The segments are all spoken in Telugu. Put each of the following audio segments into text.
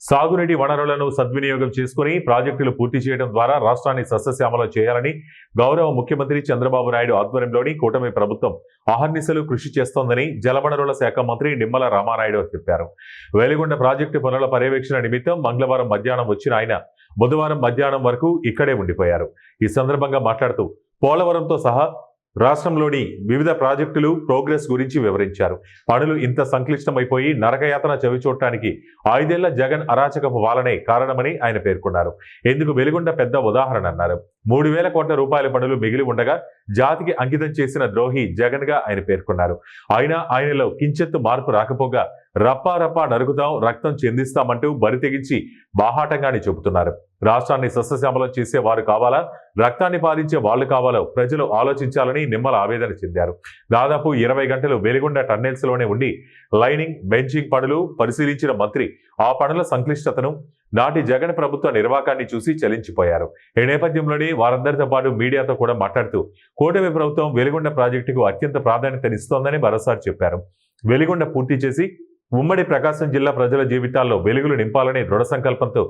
సాగునీటి వనరులను సద్వినియోగం చేసుకుని ప్రాజెక్టులు పూర్తి చేయడం ద్వారా రాష్ట్రాన్ని సస్యశ్యామలం చేయాలని గౌరవ ముఖ్యమంత్రి చంద్రబాబు నాయుడు ఆధ్వర్యంలోని కూటమి ప్రభుత్వం అహర్నిశలు కృషి చేస్తోందని జలవనరుల శాఖ మంత్రి నిమ్మల రామానాయుడు చెప్పారు. వెలిగొండ ప్రాజెక్టు పనుల పర్యవేక్షణ నిమిత్తం మంగళవారం మధ్యాహ్నం వచ్చిన ఆయన బుధవారం మధ్యాహ్నం వరకు ఇక్కడే ఉండిపోయారు. ఈ సందర్భంగా మాట్లాడుతూ పోలవరంతో సహా రాష్ట్రంలోని వివిధ ప్రాజెక్టులు ప్రోగ్రెస్ గురించి వివరించారు. పనులు ఇంత సంక్లిష్టమైపోయి నరకయాతన చవిచూడటానికి 5 ఏళ్ల జగన్ అరాచకపు వాలనే కారణమని ఆయన పేర్కొన్నారు. ఎందుకు వెలుగొండ పెద్ద ఉదాహరణ అన్నారు. 3,000 కోట్ల రూపాయల పనులు మిగిలి ఉండగా జాతికి అంకితం చేసిన ద్రోహి జగన్ గా ఆయన పేర్కొన్నారు. అయినా ఆయనలో కించెత్తు మార్పు రాకపోగా రప్పా నరుగుతాం, రక్తం చెందిస్తామంటూ బరి తెగించి బాహాటంగానే చెబుతున్నారు. రాష్ట్రాన్ని సస్యశ్యామలం చేసే వారు కావాలా, రక్తాన్ని పారించే వాళ్లు కావాలో ప్రజలు ఆలోచించాలని నిమ్మల ఆవేదన చెందారు. దాదాపు 20 గంటలు వెలిగొండ టన్నెల్స్ లోనే ఉండి లైనింగ్, బెంచింగ్ పనులు పరిశీలించిన మంత్రి ఆ పనుల సంక్లిష్టతను, నాటి జగన్ ప్రభుత్వ నిర్వాకాన్ని చూసి చలించిపోయారు. ఈ నేపథ్యంలోనే వారందరితో పాటు మీడియాతో కూడా మాట్లాడుతూ కూటమి ప్రభుత్వం వెలిగొండ ప్రాజెక్టుకు అత్యంత ప్రాధాన్యతనిస్తోందని మరోసారి చెప్పారు. వెలిగొండ పూర్తి చేసి ఉమ్మడి ప్రకాశం జిల్లా ప్రజల జీవితాల్లో వెలుగులు నింపాలనే దృఢ సంకల్పంతో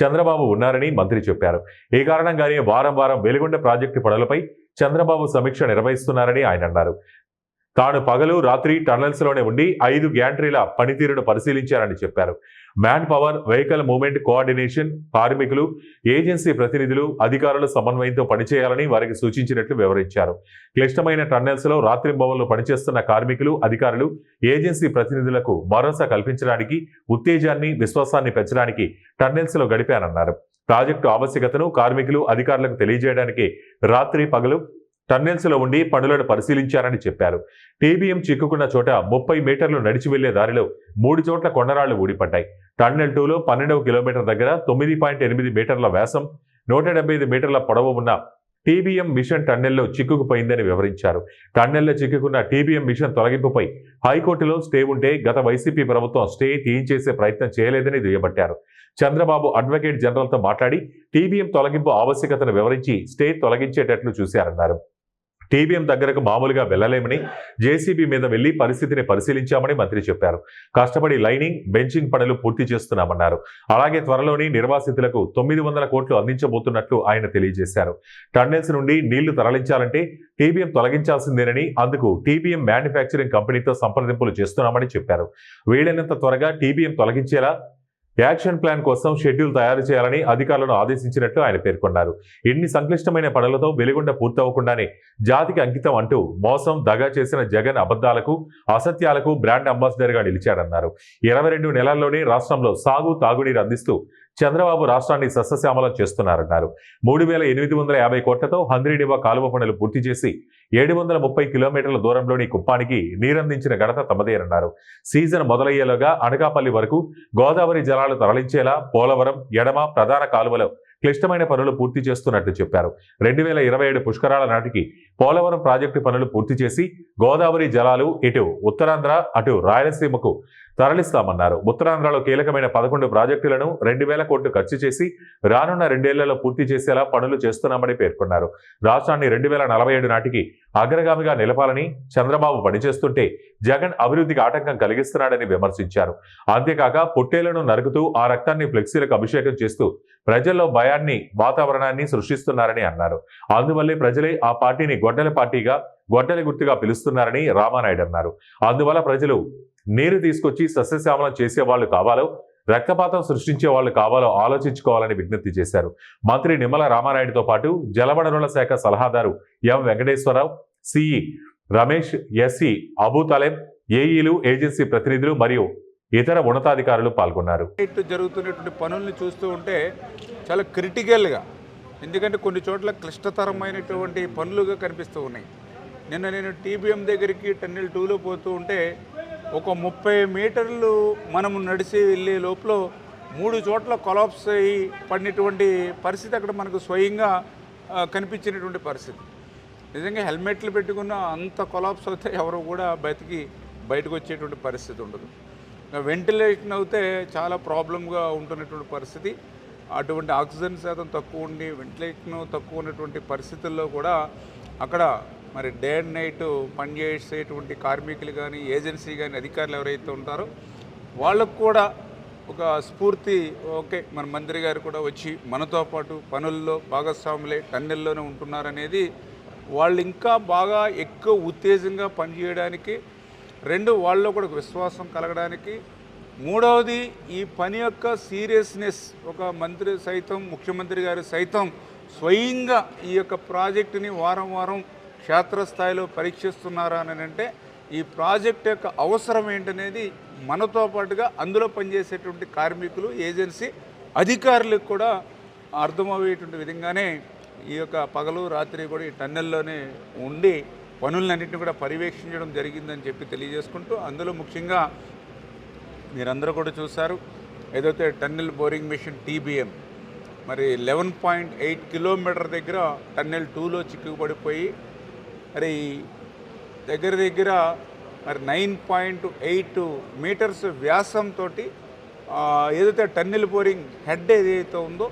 చంద్రబాబు ఉన్నారని మంత్రి చెప్పారు. ఈ కారణంగానే వారం వారం వెలిగొండ ప్రాజెక్టు పనులపై చంద్రబాబు సమీక్ష నిర్వహిస్తున్నారని ఆయన అన్నారు. తాను పగలు రాత్రి టన్నెల్స్ లోనే ఉండి 5 గ్యాంట్రీల పనితీరును పరిశీలించారని చెప్పారు. Man power, vehicle movement coordination, కార్మికులు, ఏజెన్సీ ప్రతినిధులు, అధికారుల సమన్వయంతో పనిచేయాలని వారికి సూచించినట్లు వివరించారు. క్లిష్టమైన టన్నెల్స్ లో రాత్రింబవళ్లు పనిచేస్తున్న కార్మికులు, అధికారులు, ఏజెన్సీ ప్రతినిధులకు భరోసా కల్పించడానికి, ఉత్తేజాన్ని, విశ్వాసాన్ని పెంచడానికి టన్నెల్స్ లో గడిపారన్నారు. ప్రాజెక్టు ఆవశ్యకతను కార్మికులు, అధికారులకు తెలియజేయడానికి రాత్రి పగలు టన్నెల్స్ లో ఉండి పనులను పరిశీలించారని చెప్పారు. టీబీఎం చిక్కుకున్న చోట 30 మీటర్లు నడిచి వెళ్లే దారిలో 3 చోట్ల కొండరాళ్లు ఊడిపడ్డాయి. టన్నెల్ 2లో 12వ కిలోమీటర్ దగ్గర 9.8 మీటర్ల వ్యాసం, 175 మీటర్ల పొడవు ఉన్న టీబీఎం మిషన్ టన్నెల్లో చిక్కుకుపోయిందని వివరించారు. టన్నెల్లో చిక్కుకున్న టీబీఎం మిషన్ తొలగింపుపై హైకోర్టులో స్టే ఉంటే గత వైసీపీ ప్రభుత్వం స్టే తీయించేసే ప్రయత్నం చేయలేదని దుయ్యబట్టారు. చంద్రబాబు అడ్వకేట్ జనరల్తో మాట్లాడి టీబీఎం తొలగింపు ఆవశ్యకతను వివరించి స్టే తొలగించేటట్లు చూశారన్నారు. టీబీఎం దగ్గరకు మామూలుగా వెళ్లలేమని, జేసీబీ మీద వెళ్లి పరిస్థితిని పరిశీలించామని మంత్రి చెప్పారు. కష్టపడి లైనింగ్, బెంచింగ్ పనులు పూర్తి చేస్తున్నామన్నారు. అలాగే త్వరలోని నిర్వాసితులకు 900 కోట్లు అందించబోతున్నట్లు ఆయన తెలియజేశారు. టన్నెల్స్ నుండి నీళ్లు తరలించాలంటే టీబీఎం తొలగించాల్సిందేనని, అందుకు టీబీఎం మ్యానుఫ్యాక్చరింగ్ కంపెనీతో సంప్రదింపులు చేస్తున్నామని చెప్పారు. వీలైనంత త్వరగా టీబీఎం తొలగించేలా యాక్షన్ ప్లాన్ కోసం షెడ్యూల్ తయారు చేయాలని అధికారులను ఆదేశించినట్లు ఆయన పేర్కొన్నారు. ఇన్ని సంక్లిష్టమైన పనులతో వెలిగొండ పూర్తవకుండానే జాతికి అంకితం అంటూ మోసం, దగా చేసిన జగన్ అబద్ధాలకు, అసత్యాలకు బ్రాండ్ అంబాసిడర్ గా నిలిచాడన్నారు. 22 నెలల్లోనే రాష్ట్రంలో సాగు, తాగునీరు అందిస్తూ చంద్రబాబు రాష్ట్రాన్ని సస్యశ్యామలం చేస్తున్నారన్నారు. 3,850 కోట్లతో హంద్రీనివా కాలువ పనులు పూర్తి చేసి 730 కిలోమీటర్ల దూరంలోని కుప్పానికి నీరందించిన ఘనత తమదేనన్నారు. సీజన్ మొదలయ్యేలోగా అనకాపల్లి వరకు గోదావరి జలాలు తరలించేలా పోలవరం ఎడమ ప్రధాన కాలువలో క్లిష్టమైన పనులు పూర్తి చేస్తున్నట్లు చెప్పారు. 2027 పుష్కరాల నాటికి పోలవరం ప్రాజెక్టు పనులు పూర్తి చేసి గోదావరి జలాలు ఇటు ఉత్తరాంధ్ర, అటు రాయలసీమకు తరలిస్తామన్నారు. ఉత్తరాంధ్రలో కీలకమైన 11 ప్రాజెక్టులను 2,000 కోట్లు ఖర్చు చేసి రానున్న 2 ఏళ్లలో పూర్తి చేసేలా పనులు చేస్తున్నామని పేర్కొన్నారు. రాష్ట్రాన్ని 2047 నాటికి అగ్రగామిగా నిలపాలని చంద్రబాబు పనిచేస్తుంటే జగన్ అభివృద్ధికి ఆటంకం కలిగిస్తున్నాడని విమర్శించారు. అంతేకాక పొట్టేలను నరుకుతూ ఆ రక్తాన్ని ఫ్లెక్సీలకు అభిషేకం చేస్తూ ప్రజల్లో భయాన్ని, వాతావరణాన్ని సృష్టిస్తున్నారని అన్నారు. అందువల్లే ప్రజలే ఆ పార్టీని గొడ్డలి పార్టీగా, గొడ్డలి గుర్తుగా పిలుస్తున్నారని రామానాయుడు అన్నారు. అందువల్ల ప్రజలు నీరు తీసుకొచ్చి సస్యశ్యామలం చేసేవాళ్లు కావాలో, రక్తపాతం సృష్టించే వాళ్ళు కావాలో ఆలోచించుకోవాలని విజ్ఞప్తి చేశారు. మంత్రి నిమ్మల రామానాయుడుతో పాటు జలవనరుల శాఖ సలహాదారు M Venkateswararao, CE Ramesh, SE Abu Taleb, ఏఈలు, ఏజెన్సీ ప్రతినిధులు మరియు ఇతర ఉన్నతాధికారులు పాల్గొన్నారు. జరుగుతున్నటువంటి పనుల్ని చూస్తూ ఉంటే చాలా క్రిటికల్గా, ఎందుకంటే కొన్ని చోట్ల క్లిష్టతరమైనటువంటి పనులుగా కనిపిస్తూ ఉన్నాయి. నిన్న నేను టీబీఎం దగ్గరికి టన్నెల్ 2లో పోతూ ఉంటే ఒక 30 మీటర్లు మనము నడిచి వెళ్ళే లోపల 3 చోట్ల కొలాప్స్ అయ్యి పడినటువంటి పరిస్థితి అక్కడ మనకు స్వయంగా కనిపించినటువంటి పరిస్థితి. నిజంగా హెల్మెట్లు పెట్టుకున్న అంత కొలాప్స్ అయితే ఎవరు కూడా బయటకు వచ్చేటువంటి పరిస్థితి ఉండదు. వెంటిలేషన్ అయితే చాలా ప్రాబ్లంగా ఉంటున్నటువంటి పరిస్థితి. అటువంటి ఆక్సిజన్ శాతం తక్కువ ఉండి వెంటిలేషన్ తక్కువ ఉన్నటువంటి పరిస్థితుల్లో కూడా అక్కడ మరి డే అండ్ నైట్ పనిచేసేటువంటి కార్మికులు కానీ, ఏజెన్సీ కానీ, అధికారులు ఎవరైతే ఉంటారో వాళ్ళకు కూడా ఒక స్ఫూర్తి, ఓకే మన మంత్రి గారు కూడా వచ్చి మనతో పాటు పనుల్లో భాగస్వాములే టన్నెల్లోనే ఉంటున్నారనేది వాళ్ళు ఇంకా బాగా ఎక్కువ ఉత్తేజంగా పనిచేయడానికి, రెండు వాళ్ళలో కూడా ఒక విశ్వాసం కలగడానికి, మూడవది ఈ పని యొక్క సీరియస్నెస్ ఒక మంత్రి సైతం ముఖ్యమంత్రి గారు సైతం స్వయంగా ఈ యొక్క ప్రాజెక్టుని వారం వారం క్షేత్రస్థాయిలో పరీక్షిస్తున్నారా అని అంటే ఈ ప్రాజెక్ట్ యొక్క అవసరం ఏంటనేది మనతో పాటుగా అందులో పనిచేసేటువంటి కార్మికులు, ఏజెన్సీ అధికారులకు కూడా అర్థమయ్యేటువంటి విధంగానే ఈ యొక్క పగలు రాత్రి కూడా ఈ టన్నెల్లోనే ఉండి పనులన్నింటినీ కూడా పర్యవేక్షించడం జరిగిందని చెప్పి తెలియజేసుకుంటూ, అందులో ముఖ్యంగా మీరందరూ కూడా చూశారు ఏదైతే టన్నెల్ బోరింగ్ మిషన్ TBM మరి 11.8 కిలోమీటర్ దగ్గర టన్నెల్ 2లో చిక్కుపడిపోయి మరి దగ్గర మరి 9.8 మీటర్స్ వ్యాసంతో ఏదైతే టన్నెల్ బోరింగ్ హెడ్ ఏదైతే ఉందో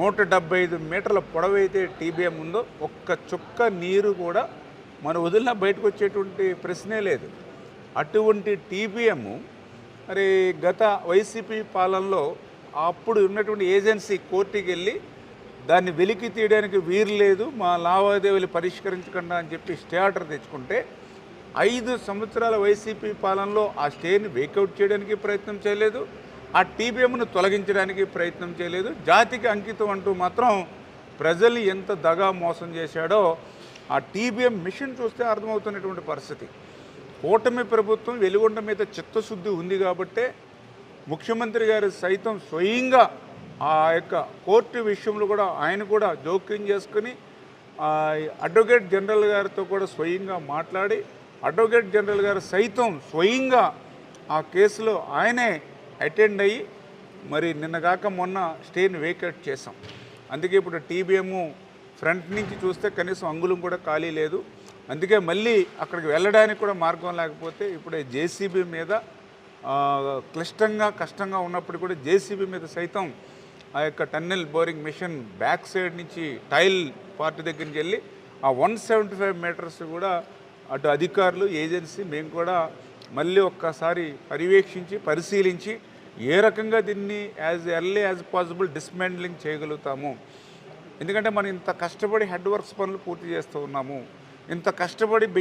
175 మీటర్ల పొడవైతే TBM ఉందో ఒక్క చుక్క నీరు కూడా మన వదిలిన బయటకు వచ్చేటువంటి ప్రశ్నే లేదు. అటువంటి TBM మరి గత వైసీపీ పాలనలో అప్పుడు ఉన్నటువంటి ఏజెన్సీ కోర్టుకి వెళ్ళి దాన్ని వెలికి తీయడానికి వీలు లేదు, మా లావాదేవీలు పరిష్కరించకుండా అని చెప్పి స్టే ఆర్డర్ తెచ్చుకుంటే 5 సంవత్సరాల వైసీపీ పాలనలో ఆ స్టేని వేకౌట్ చేయడానికి ప్రయత్నం చేయలేదు, ఆ TBMను తొలగించడానికి ప్రయత్నం చేయలేదు. జాతికి అంకితం అంటూ మాత్రం ప్రజల్ని ఎంత దగా మోసం చేశాడో ఆ TBM మిషన్ చూస్తే అర్థమవుతున్నటువంటి పరిస్థితి. కూటమి ప్రభుత్వం వెలుగొండ మీద చిత్తశుద్ధి ఉంది కాబట్టే ముఖ్యమంత్రి గారు సైతం స్వయంగా ఆ యొక్క కోర్టు విషయంలో కూడా ఆయన కూడా జోక్యం చేసుకుని అడ్వకేట్ జనరల్ గారితో కూడా స్వయంగా మాట్లాడి అడ్వకేట్ జనరల్ గారు సైతం స్వయంగా ఆ కేసులో ఆయనే అటెండ్ అయ్యి మరి నిన్నగాక మొన్న స్టేని వేకేట్ చేశాం. అందుకే ఇప్పుడు TBM ఫ్రంట్ నుంచి చూస్తే కనీసం అంగుళం కూడా ఖాళీ లేదు. అందుకే మళ్ళీ అక్కడికి వెళ్ళడానికి కూడా మార్గం లేకపోతే ఇప్పుడే JCB మీద కష్టంగా ఉన్నప్పుడు కూడా JCB మీద సైతం ఆ యొక్క tunnel boring machine back side నుంచి టైల్ పార్ట్ దగ్గర నుంచి వెళ్ళి ఆ 175 మీటర్స్ కూడా అటు అధికారులు ఏజెన్సీ మేము కూడా మళ్ళీ ఒక్కసారి పర్యవేక్షించి పరిశీలించి ఏ రకంగా దీన్ని as early as possible dismantling చేయగలుగుతాము. ఎందుకంటే మనం ఇంత కష్టపడి హెడ్ వర్క్స్ పనులు పూర్తి చేస్తూ ఉన్నాము, ఇంత కష్టపడి